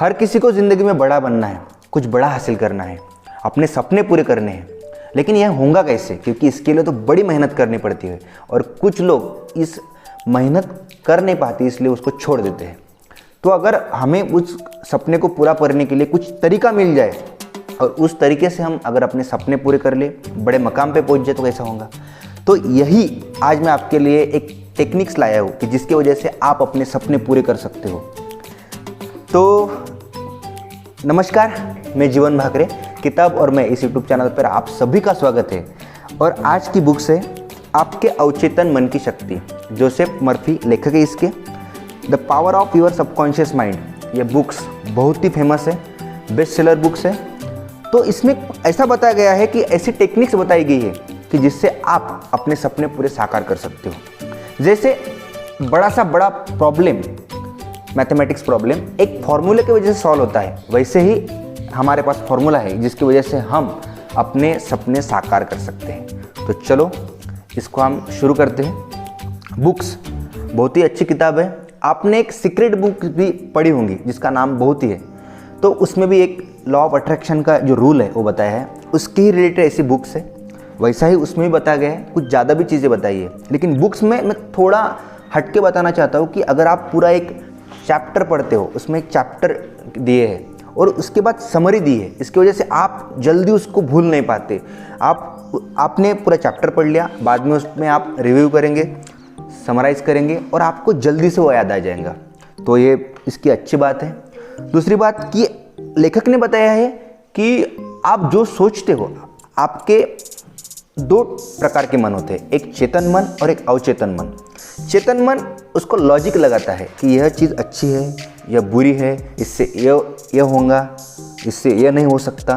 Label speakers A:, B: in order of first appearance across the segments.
A: हर किसी को ज़िंदगी में बड़ा बनना है, कुछ बड़ा हासिल करना है, अपने सपने पूरे करने हैं। लेकिन यह होगा कैसे? क्योंकि इसके लिए तो बड़ी मेहनत करनी पड़ती है और कुछ लोग इस मेहनत कर नहीं पाते, इसलिए उसको छोड़ देते हैं। तो अगर हमें उस सपने को पूरा करने के लिए कुछ तरीका मिल जाए और उस तरीके से हम अगर अपने सपने पूरे कर ले, बड़े मकाम पे पहुंच जाए, तो कैसा होगा? तो यही आज मैं आपके लिए एक टेक्निक्स लाया हूँ कि जिसकी वजह से आप अपने सपने पूरे कर सकते हो। तो नमस्कार, मैं जीवन भाकरे, किताब और मैं इस यूट्यूब चैनल पर आप सभी का स्वागत है। और आज की बुक्स है आपके अवचेतन मन की शक्ति, जोसेफ मर्फी लेखक है इसके, the power of your subconscious mind. ये बुक्स बहुत ही फेमस है, बेस्ट सेलर बुक्स है। तो इसमें ऐसा बताया गया है कि ऐसी टेक्निक्स बताई गई है कि जिससे आप अपने सपने पूरे साकार कर सकते हो। जैसे बड़ा प्रॉब्लम, मैथमेटिक्स प्रॉब्लम एक फॉर्मूले की वजह से सॉल्व होता है, वैसे ही हमारे पास फॉर्मूला है जिसकी वजह से हम अपने सपने साकार कर सकते हैं। तो चलो इसको हम शुरू करते हैं। बुक्स बहुत ही अच्छी किताब है। आपने एक सीक्रेट बुक भी पढ़ी होंगी जिसका नाम बहुत ही है, तो उसमें भी एक लॉ ऑफ अट्रैक्शन का जो रूल है वो बताया है, उसके ही रिलेटेड ऐसी बुक्स है। वैसा ही उसमें भी बताया गया है, कुछ ज़्यादा भी चीज़ें बताई है। लेकिन बुक्स में मैं थोड़ा हटके बताना चाहता हूँ कि अगर आप पूरा एक चैप्टर पढ़ते हो, उसमें एक चैप्टर दिए हैं और उसके बाद समरी दी है, इसकी वजह से आप जल्दी उसको भूल नहीं पाते। आपने पूरा चैप्टर पढ़ लिया, बाद में उसमें आप रिव्यू करेंगे, समराइज़ करेंगे और आपको जल्दी से वो याद आ जाएगा। तो ये इसकी अच्छी बात है। दूसरी बात कि लेखक ने बताया है कि आप जो सोचते हो, आपके दो प्रकार के मन होते हैं, एक चेतन मन और एक अवचेतन मन। चेतन मन उसको लॉजिक लगाता है कि यह चीज़ अच्छी है, यह बुरी है, इससे यह होगा, इससे यह नहीं हो सकता।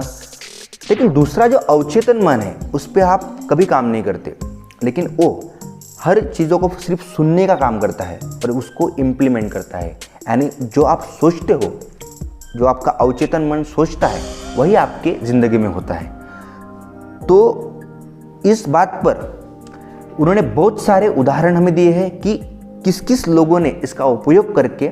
A: लेकिन दूसरा जो अवचेतन मन है, उस पर आप कभी काम नहीं करते, लेकिन वो हर चीज़ों को सिर्फ सुनने का काम करता है और उसको इम्प्लीमेंट करता है। यानी जो आप सोचते हो, जो आपका अवचेतन मन सोचता है, वही आपके ज़िंदगी में होता है। तो इस बात पर उन्होंने बहुत सारे उदाहरण हमें दिए हैं कि किस किस लोगों ने इसका उपयोग करके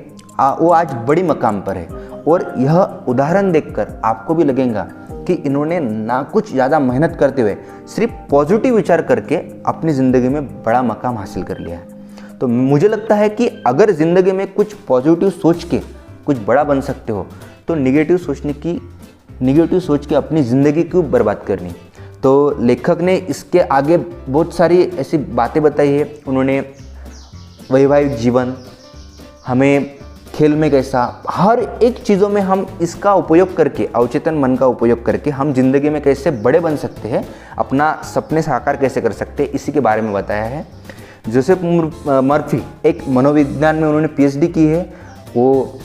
A: वो आज बड़ी मकाम पर है। और यह उदाहरण देखकर आपको भी लगेगा कि इन्होंने ना कुछ ज़्यादा मेहनत करते हुए सिर्फ पॉजिटिव विचार करके अपनी ज़िंदगी में बड़ा मकाम हासिल कर लिया है। तो मुझे लगता है कि अगर ज़िंदगी में कुछ पॉजिटिव सोच के कुछ बड़ा बन सकते हो, तो नेगेटिव सोच के अपनी ज़िंदगी क्यों बर्बाद करनी। तो लेखक ने इसके आगे बहुत सारी ऐसी बातें बताई है। उन्होंने वैवाहिक जीवन, हमें खेल में कैसा, हर एक चीज़ों में हम इसका उपयोग करके, अवचेतन मन का उपयोग करके हम जिंदगी में कैसे बड़े बन सकते हैं, अपना सपने साकार कैसे कर सकते हैं, इसी के बारे में बताया है। जोसेफ मर्फी एक मनोविज्ञान में उन्होंने पीएचडी की है, वो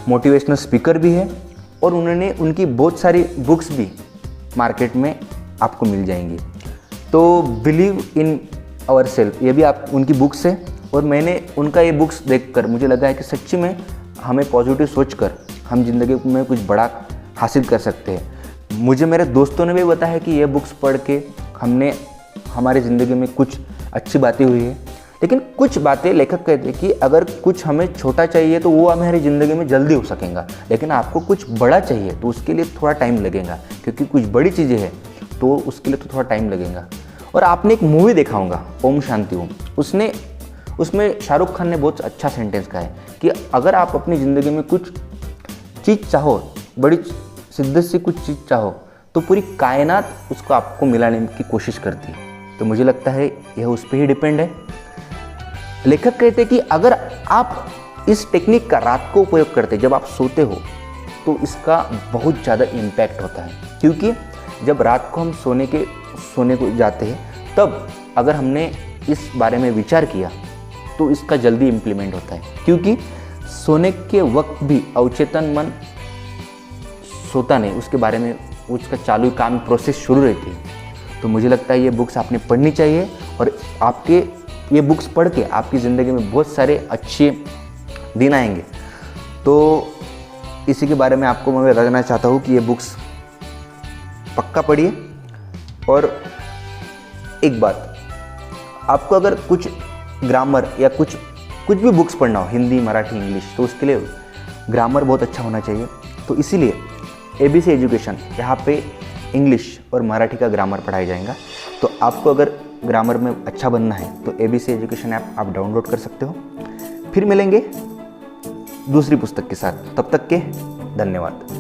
A: मोटिवेशनल स्पीकर भी है और उन्होंने उनकी बहुत सारी बुक्स भी मार्केट में आपको मिल जाएंगी। तो बिलीव इन आवर सेल्फ, ये भी आप उनकी बुक्स है। और मैंने उनका ये बुक्स देखकर मुझे लगा है कि सच्ची में हमें पॉजिटिव सोचकर हम जिंदगी में कुछ बड़ा हासिल कर सकते हैं। मुझे मेरे दोस्तों ने भी बताया कि ये बुक्स पढ़ के हमारी ज़िंदगी में कुछ अच्छी बातें हुई है। लेकिन कुछ बातें लेखक कहते हैं कि अगर कुछ हमें छोटा चाहिए तो वो हमारी ज़िंदगी में जल्दी हो सकेगा, लेकिन आपको कुछ बड़ा चाहिए तो उसके लिए थोड़ा टाइम लगेगा, क्योंकि कुछ बड़ी चीज़ें हैं तो उसके लिए तो थोड़ा टाइम लगेगा। और आपने एक मूवी देखा होगा, ओम शांति ओम, उसमें शाहरुख खान ने बहुत अच्छा सेंटेंस कहा है कि अगर आप अपनी ज़िंदगी में कुछ चीज़ चाहो, बड़ी शिद्दत से कुछ चीज़ चाहो, तो पूरी कायनात उसको आपको मिलाने की कोशिश करती है। तो मुझे लगता है यह उस पर ही डिपेंड है। लेखक कहते हैं कि अगर आप इस टेक्निक का रात को उपयोग करते, जब आप सोते हो, तो इसका बहुत ज़्यादा इम्पैक्ट होता है। क्योंकि जब रात को हम सोने को जाते हैं, तब अगर हमने इस बारे में विचार किया तो इसका जल्दी इम्प्लीमेंट होता है। क्योंकि सोने के वक्त भी अवचेतन मन सोता नहीं, उसके बारे में उसका चालू काम प्रोसेस शुरू रहती है। तो मुझे लगता है ये बुक्स आपने पढ़नी चाहिए और आपके ये बुक्स पढ़ के आपकी ज़िंदगी में बहुत सारे अच्छे दिन आएंगे। तो इसी के बारे में आपको मैं बताना चाहता हूँ कि ये बुक्स पक्का पढ़िए। और एक बात, आपको अगर कुछ ग्रामर या कुछ भी बुक्स पढ़ना हो, हिंदी, मराठी, इंग्लिश, तो उसके लिए ग्रामर बहुत अच्छा होना चाहिए। तो इसीलिए ABC एजुकेशन यहाँ पे इंग्लिश और मराठी का ग्रामर पढ़ाया जाएगा। तो आपको अगर ग्रामर में अच्छा बनना है तो ABC एजुकेशन ऐप आप डाउनलोड कर सकते हो। फिर मिलेंगे दूसरी पुस्तक के साथ, तब तक के धन्यवाद।